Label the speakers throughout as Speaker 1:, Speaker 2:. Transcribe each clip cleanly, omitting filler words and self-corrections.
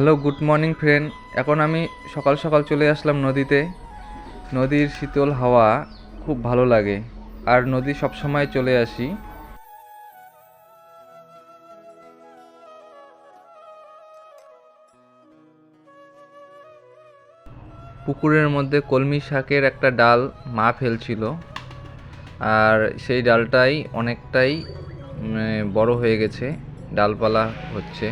Speaker 1: Hello, good morning friend. এখন আমি সকাল সকাল চলে আসলাম নদীতে। নদীর শীতল হাওয়া খুব ভালো লাগে, আর নদী সবসময় চলে আসি। পুকুরের মধ্যে কলমি শাকের একটা ডাল মা ফেলছিল, আর সেই ডালটাই অনেকটাই বড় হয়ে গেছে, ডালপালা হচ্ছে।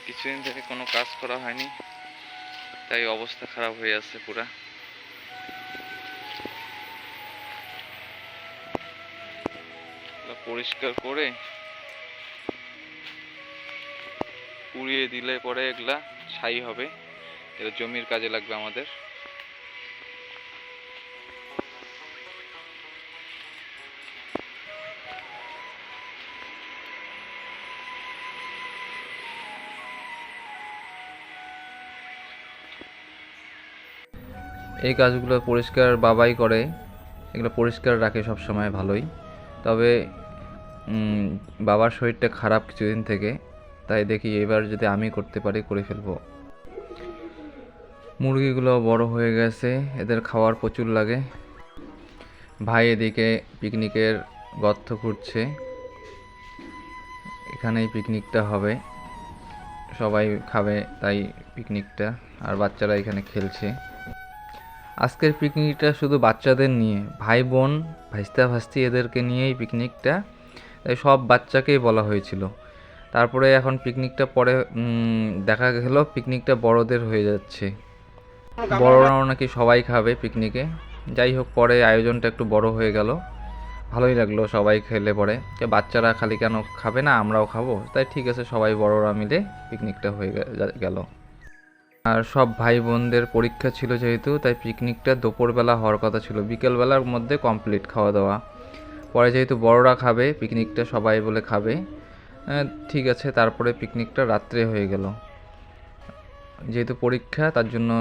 Speaker 1: কিছুদিন থেকে কোনো কাজ করা হয়নি, তাই অবস্থা খারাপ হয়ে আছে পুরা। পরিষ্কার করে পুড়িয়ে দিলে পরে এগুলা ছাই হবে, এটা জমির কাজে লাগবে আমাদের। এই কাজগুলো পরিষ্কার বাবাই করে, এগুলো পরিষ্কার রাখে সব সময় ভালোই। তবে বাবার শরীরটা খারাপ কিছুদিন থেকে, তাই দেখি এবার যদি আমি করতে পারি করে ফেলবো। মুরগিগুলো বড় হয়ে গেছে, এদের খাওয়ার প্রচুর লাগে। ভাই এদিকে পিকনিকের গর্ত খুঁড়ছে, এখানেই পিকনিকটা হবে, সবাই খাবে তাই পিকনিকটা, আর বাচ্চারা এখানে খেলছে। আজকের পিকনিকটা শুধু বাচ্চাদের নিয়ে, ভাই বোন ভাইস্তা ভাস্তি এদেরকে নিয়েই পিকনিকটা, তাই সব বাচ্চাকেই বলা হয়েছিল। তারপরে এখন পিকনিকটা পরে দেখা গেল পিকনিকটা বড়দের হয়ে যাচ্ছে, বড়রাও নাকি সবাই খাবে পিকনিকে। যাই হোক, পরে আয়োজনটা একটু বড় হয়ে গেল, ভালোই লাগলো সবাই খেলে পরে, যে বাচ্চারা খালি কেন খাবে না, আমরাও খাবো, তাই ঠিক আছে সবাই বড়রা মিলে পিকনিকটা হয়ে গেল। আর সব ভাই বোনদের পরীক্ষা ছিল যেহেতু, তাই পিকনিকটা দুপুরবেলা হওয়ার কথা ছিল, বিকেলবেলার মধ্যে কমপ্লিট খাওয়া দাওয়া। পরে যেহেতু বড়রা খাবে পিকনিকটা, সবাই বলে খাবে, ঠিক আছে, তারপরে পিকনিকটা রাত্রে হয়ে গেল। যেহেতু পরীক্ষা তার জন্য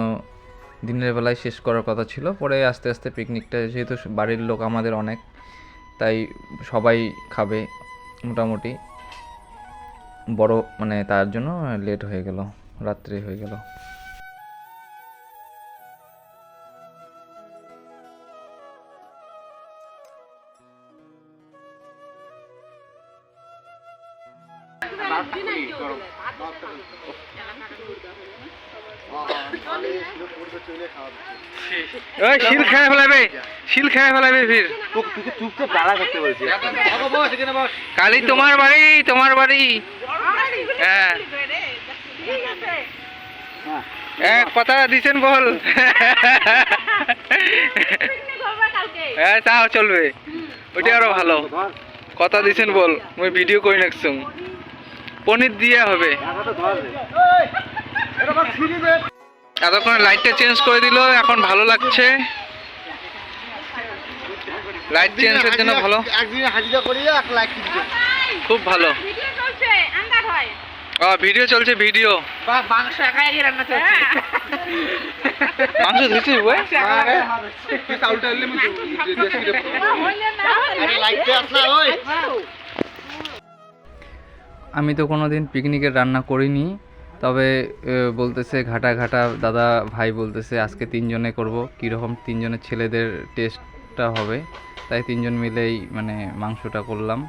Speaker 1: দিনের বেলায় শেষ করার কথা ছিল, পরে আস্তে আস্তে পিকনিকটা, যেহেতু বাড়ির লোক আমাদের অনেক, তাই সবাই খাবে মোটামুটি, বড় মানে তার জন্য লেট হয়ে গেল, রাত্রে হয়ে গেল। শিল খেয়ে ফেলাবে, শিল খেয়ে ফেলাবে ফির।
Speaker 2: চুপচাপ দাঁড়া করতে বলছি।
Speaker 1: কালি তোমার বাড়ি, তোমার বাড়ি। হ্যাঁ, কথা দিচ্ছেন বল। হ্যাঁ, তাও চলবে, ওইটা আরো ভালো। কথা দিচ্ছেন বল, মুই ভিডিও করে রাখছুম, পনির দিয়ে হবে। এতক্ষণ লাইটটা চেঞ্জ করে দিল, এখন ভালো লাগছে, লাইট চেঞ্জের জন্য ভালো, খুব ভালো। ভিডিও চলছে, ভিডিও। মাংস ধুইছি আমি তো কোনোদিন পিকনিকের রান্না করিনি, তবে বলতেছে ঘাটা ঘাটা দাদা ভাই বলতেছে আজকে 3 জনে করব, কীরকম 3 জনের ছেলেদের টেস্টটা হবে, তাই 3 জন মিলেই মানে মাংসটা করলাম।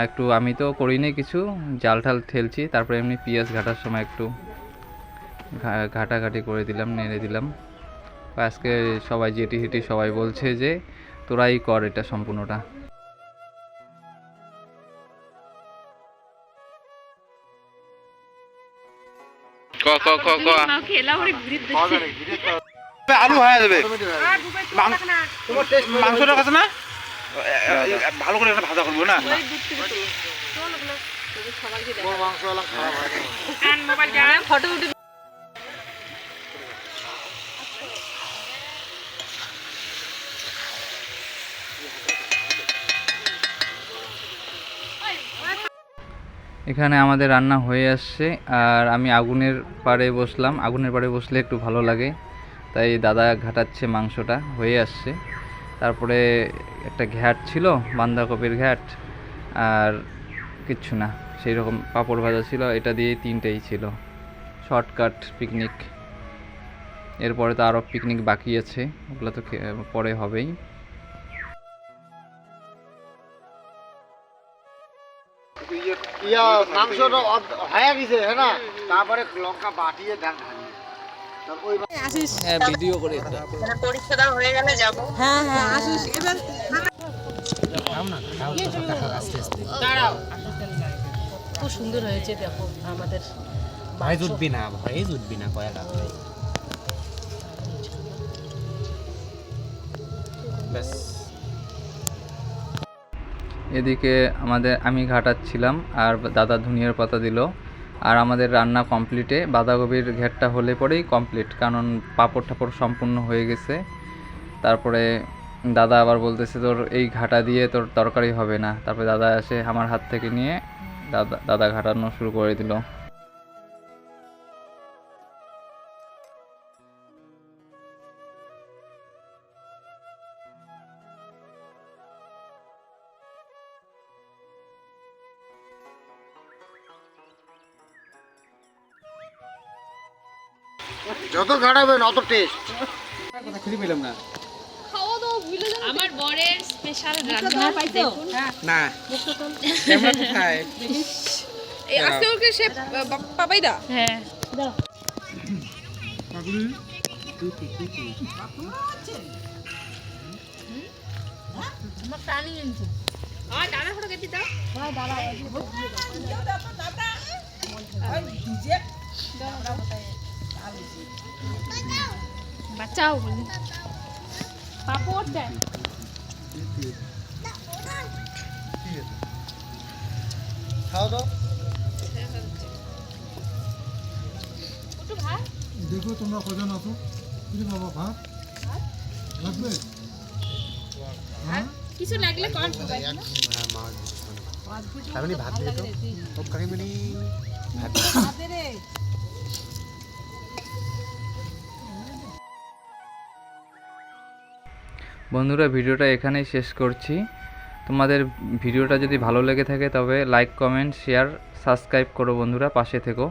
Speaker 1: একটু আমি তো করিনি কিছু, জাল ঠাল ঠেলছি, তারপরে এমনি পেঁয়াজ ঘাটার সময় একটু ঘাটাঘাটি করে দিলাম, নেড়ে দিলাম। আজকে সবাই জেটি হেটি সবাই বলছে যে তোরাই কর এটা সম্পূর্ণটা।
Speaker 2: আলু হয়ে যাবে, মাংসটা কাছে না ভালো করে একটা ভাজা করবো না।
Speaker 1: এখানে আমাদের রান্না হয়ে আসছে, আর আমি আগুনের পাড়ে বসলাম, আগুনের পাড়ে বসলে একটু ভালো লাগে, তাই দাদা ঘাটাচ্ছে, মাংসটা হয়ে আসছে। তারপরে একটা ঘ্যাট ছিল, বাঁধাকপির ঘ্যাট, আর কিচ্ছু না, সেই রকম পাঁপড় ভাজা ছিল, এটা দিয়ে তিনটেই ছিল। Shortcut picnic. এরপরে তো আরও পিকনিক বাকি আছে, ওগুলো তো পরে হবেই।
Speaker 3: মাংসটা হয়ে গেছে না, তারপরে লঙ্কা বাটিয়ে ঢাক
Speaker 1: হ্যাঁ, ভিডিও করে
Speaker 4: পরীক্ষা দেওয়া হয়ে গেলে যাবো।
Speaker 5: হ্যাঁ হ্যাঁ আসিস এবার দাঁড়াও। খুব সুন্দর হয়েছে দেখো আমাদের
Speaker 3: ভাই উঠবি না, ভাই উঠবি না, কয়া লাভ নেই। ব্যাস
Speaker 1: এদিকে আমি ঘাটাচ্ছিলাম আর দাদা ধনিয়ার পাতা দিল। আর আমাদের রান্না কমপ্লিটে, বাঁধাকপির ঘেরটা হলে পরেই কমপ্লিট, কারণ পাঁপড় টাপড় সম্পূর্ণ হয়ে গেছে। তারপরে দাদা আবার বলতেছে তোর এই ঘাটা দিয়ে তোর তরকারি হবে না। তারপরে দাদা এসে আমার হাত থেকে নিয়ে দাদা ঘাটানো শুরু করে দিল।
Speaker 3: যত গাড়াবেন অত টেস্ট।
Speaker 2: খুঁজে পেলাম না।
Speaker 4: আমার বরের স্পেশাল রান্না দেখুন।
Speaker 2: না ক্যামেরা কোথায়?
Speaker 6: এই আজকে ওকে সে পাপাই দা
Speaker 4: হ্যাঁ আমার টানি এনেছে। আর দাদা ফটো কেটে দাও। বাচ্চাও বলি পাপড় দেন।
Speaker 3: খাও তো।
Speaker 7: দেখো তোমরা কজন আছো? বাবা ভাত লাগবে?
Speaker 6: কিছু লাগলে কল
Speaker 3: কামিনী ভাত দিয়ে তো। ও কামিনী ভাত।
Speaker 1: বন্ধুরা, ভিডিওটা এখানেই শেষ করছি। তোমাদের ভিডিওটা যদি ভালো লেগে থাকে তবে লাইক, কমেন্ট, শেয়ার, সাবস্ক্রাইব করো বন্ধুরা, পাশে থেকো।